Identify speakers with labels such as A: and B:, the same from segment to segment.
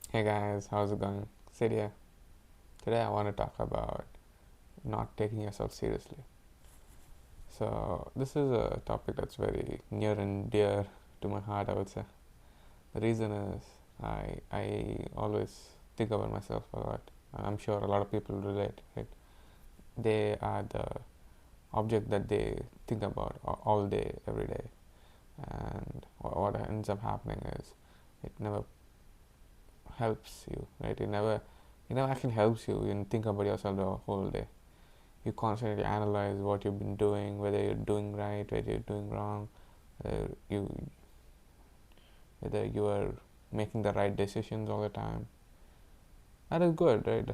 A: Hey guys, how's it going? Sid here. Today I want to talk about not taking yourself seriously. So, this is a topic that's very near and dear to my heart, I would say. The reason is I always think about myself a lot. I'm sure a lot of people relate, right? They are the object that they think about all day, every day. And what ends up happening is it never helps you, right? It never actually helps you in think about yourself the whole day. You constantly analyze what you've been doing, whether you're doing right, whether you're doing wrong, whether you whether you are making the right decisions all the time. That is good, right?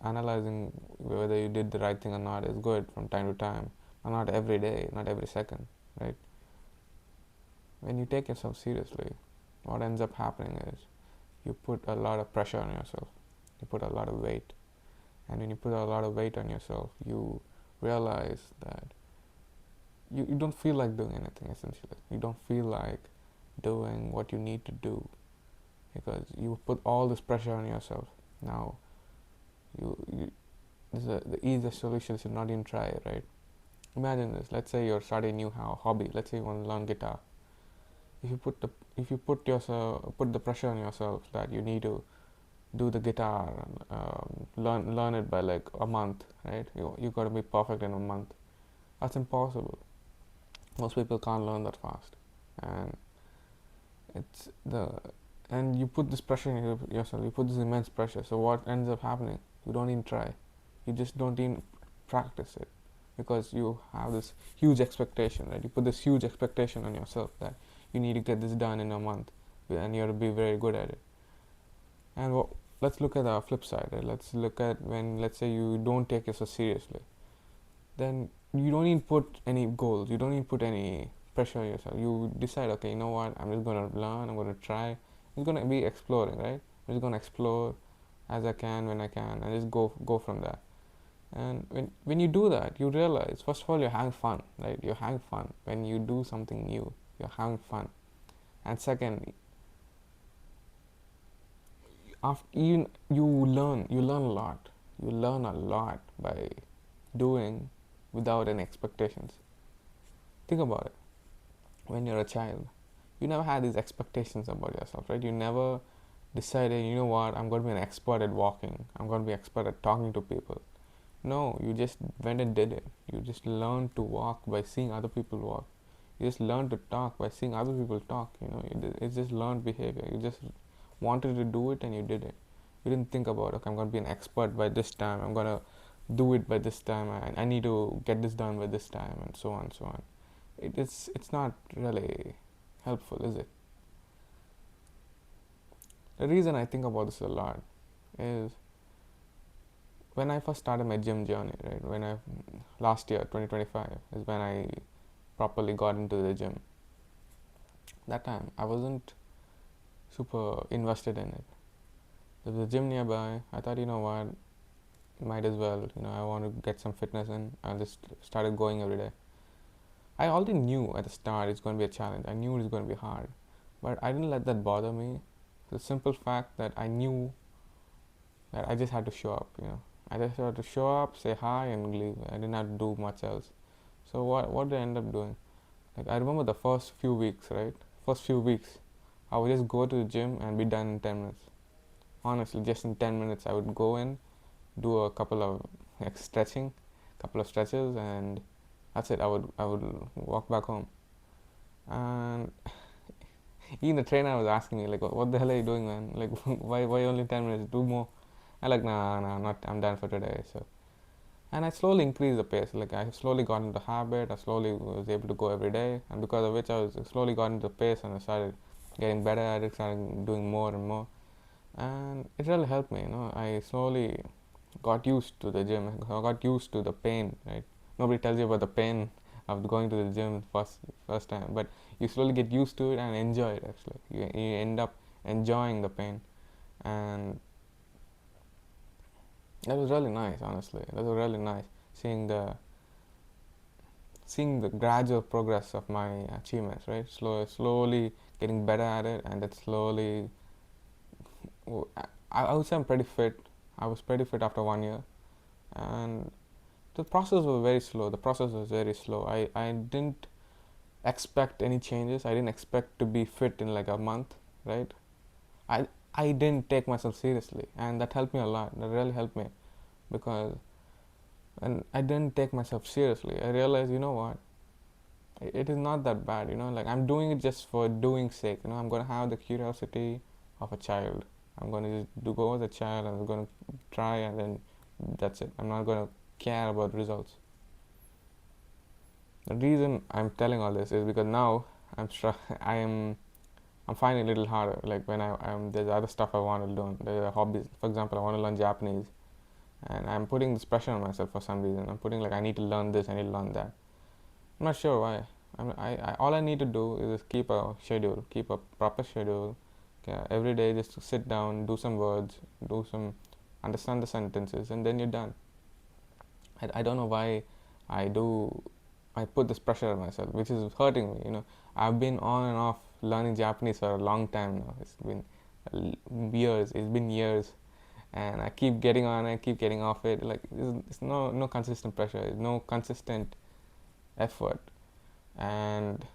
A: Analyzing whether you did the right thing or not is good from time to time, but not every day, not every second, right? When you take yourself seriously, what ends up happening is you put a lot of pressure on yourself. You put a lot of weight, and when you put a lot of weight on yourself, you realize that you don't feel like doing anything. Essentially, you don't feel like doing what you need to do because you put all this pressure on yourself. Now you the easiest solution is to not even try it, right? Imagine this. Let's say you're starting a new hobby. Let's say you want to learn guitar. If you put the if you put the pressure on yourself that you need to do the guitar and learn it by like a month, right? You got to be perfect in a month. That's impossible. Most people can't learn that fast, and it's the and you put this pressure on yourself. You put this immense pressure. So what ends up happening? You don't even try. You just don't even practice it because you have this huge expectation, right? You put this huge expectation on yourself that you need to get this done in a month, and you have to be very good at it. And let's look at the flip side. Right? Let's look at when, let's say, you don't take yourself seriously. Then you don't even put any goals. You don't even put any pressure on yourself. You decide, okay, you know what? I'm just gonna learn. I'm gonna try. It's gonna be exploring, right? I'm just gonna explore as I can when I can, and just go from there. And when you do that, you realize first of all you're having fun, right? You're having fun when you do something new. You're having fun, and second, after you learn a lot. You learn a lot by doing without any expectations. Think about it. When you're a child, you never had these expectations about yourself, right? You never decided, you know what, I'm going to be an expert at walking. I'm going to be an expert at talking to people. No, you just went and did it. You just learned to walk by seeing other people walk. You just learned to talk by seeing other people talk. It's just learned behavior. You just wanted to do it and you did it. You didn't think about, okay, I'm going to be an expert by this time. I'm going to do it by this time. I need to get this done by this time, and so on and so on. It's not really helpful, is it? The reason I think about this a lot is when I first started my gym journey, right? When I last year, 2025, is when I properly got into the gym. That time I wasn't super invested in it. There was a gym nearby. I thought, you know what, might as well. I want to get some fitness in. I just started going every day. I already knew at the start it's going to be a challenge. I knew it was going to be hard, but I didn't let that bother me. The simple fact that I knew that I just had to show up. I just had to show up, say hi, and leave. I didn't have to do much else. So what did I end up doing? Like, I remember the first few weeks, right? First few weeks, I would just go to the gym and be done in 10 minutes. Honestly, just in 10 minutes, I would go in, do a couple of like stretching, couple of stretches, and that's it. I would walk back home. And even the trainer was asking me like, "What the hell are you doing, man? Like, why only 10 minutes? Do more." I'm like, nah, not. I'm done for today. So, and I slowly increased the pace. Like, I slowly got into the habit. I slowly was able to go every day, and because of which I was slowly got into the pace, and I started getting better at it. Started doing more and more, and it really helped me. I slowly got used to the gym. I got used to the pain. Right? Nobody tells you about the pain of going to the gym first time, but you slowly get used to it and enjoy it. Actually, you end up enjoying the pain, and that was really nice. Honestly, that was really nice seeing the gradual progress of my achievements. Right, slowly getting better at it, and then slowly I would say I'm pretty fit. I was pretty fit after 1 year, and the process was very slow. The process was very slow. I didn't expect any changes. I didn't expect to be fit in like a month, right? I I didn't take myself seriously, and that helped me a lot. That really helped me because, and I didn't take myself seriously. I realized, you know what, it is not that bad. Like I'm doing it just for doing sake. I'm gonna have the curiosity of a child. I'm gonna just go as a child, and I'm gonna try, and then that's it. I'm not gonna care about results. The reason I'm telling all this is because now I am I'm finding it a little harder. Like when there's other stuff I want to learn. There's hobbies. For example, I want to learn Japanese, and I'm putting this pressure on myself for some reason. I'm putting like I need to learn this, I need to learn that. I'm not sure why. All I need to do is just keep a schedule, keep a proper schedule. Okay, every day, just to sit down, do some words, understand the sentences, and then you're done. I don't know why I do I put this pressure on myself, which is hurting me. I've been on and off learning Japanese for a long time now. It's been years. It's been years, and I keep getting on. I keep getting off it. Like it's no consistent pressure. It's no consistent effort, and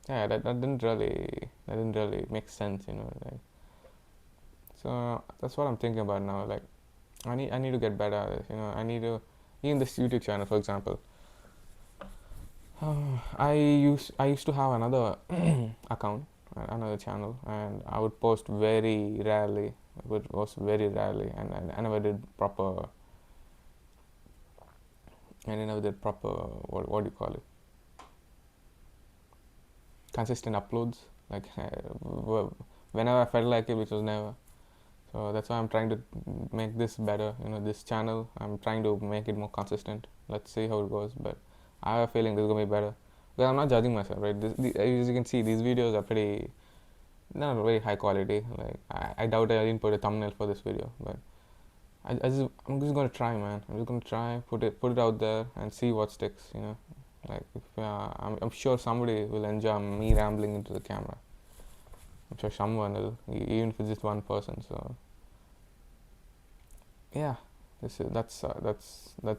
A: yeah, that didn't really make sense. Like, so that's what I'm thinking about now. Like I need to get better at this. I need to even this YouTube channel, for example. I used to have another account, another channel, and I would post very rarely. I would post very rarely, and I never did proper. And I never did proper. What do you call it? Consistent uploads. Like whenever I felt like it, which was never. So that's why I'm trying to make this better. This channel. I'm trying to make it more consistent. Let's see how it goes, but I have a feeling this is gonna be better. Because I'm not judging myself, right? As you can see, these videos are pretty not very high quality. Like I doubt I didn't put a thumbnail for this video, but I'm just gonna try, man. I'm just gonna try, put it out there and see what sticks. Like if, I'm sure somebody will enjoy me rambling into the camera. I'm sure someone will, even if it's just one person. So yeah, that's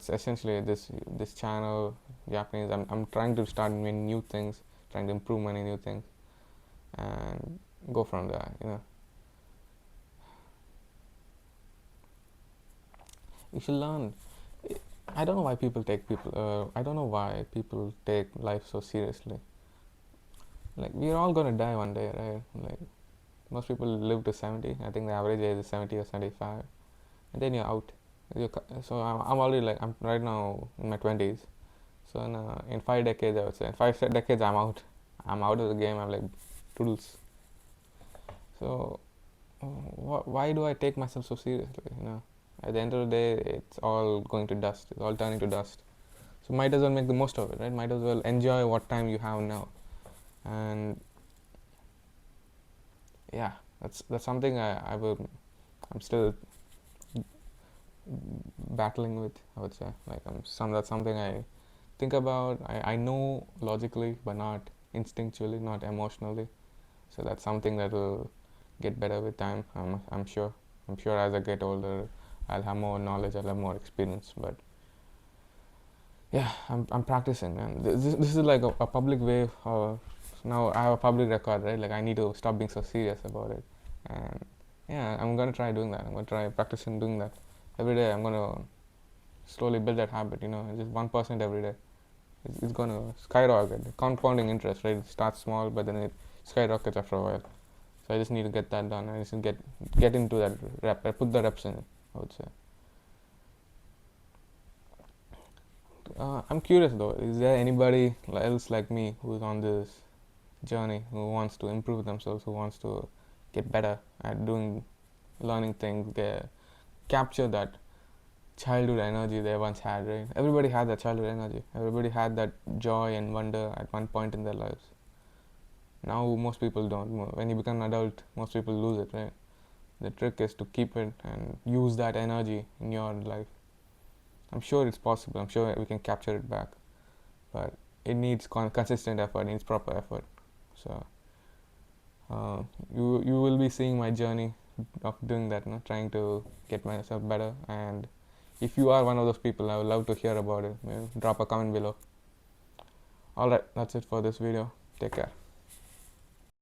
A: essentially this channel, Japanese. I'm trying to start many new things, trying to improve many new things, and go from there. You should learn. I don't know why people take people. I don't know why people take life so seriously. Like we're all gonna die one day, right? Like most people live to 70. I think the average age is 70 or 75, and then you're out. So I'm already like I'm right now in my 20s. So in 5 decades, I would say in 5 decades, I'm out. I'm out of the game. I'm like toodles. So why do I take myself so seriously? At the end of the day, it's all going to dust. It's all turning to dust. So might as well make the most of it, right? Might as well enjoy what time you have now. And yeah, that's something I'm still battling with. I would say like that's something I think about. I know logically, but not instinctually, not emotionally. So that's something that will get better with time. I'm sure. I'm sure as I get older, I'll have more knowledge. I'll have more experience. But yeah, I'm practicing, man. This is like a public way. Now I have a public record, right? Like I need to stop being so serious about it. And yeah, I'm gonna try doing that. I'm gonna try practicing doing that every day. I'm gonna slowly build that habit. Just 1% every day. It's gonna skyrocket. Compounding interest, right? It starts small, but then it skyrockets after a while. So I just need to get that done. I just need to get into that rep. I put the reps in. I would say. I'm curious though. Is there anybody else like me who's on this journey, who wants to improve themselves, who wants to get better at learning things, capture that childhood energy they once had, right? Everybody had that childhood energy. Everybody had that joy and wonder at one point in their lives. Now most people don't. When you become an adult, most people lose it, right? The trick is to keep it and use that energy in your life. I'm sure it's possible. I'm sure we can capture it back, but it needs consistent effort. It needs proper effort. So you will be seeing my journey of doing that, trying to get myself better. And if you are one of those people, I would love to hear about it. Drop a comment below. Alright, that's it for this video. Take care.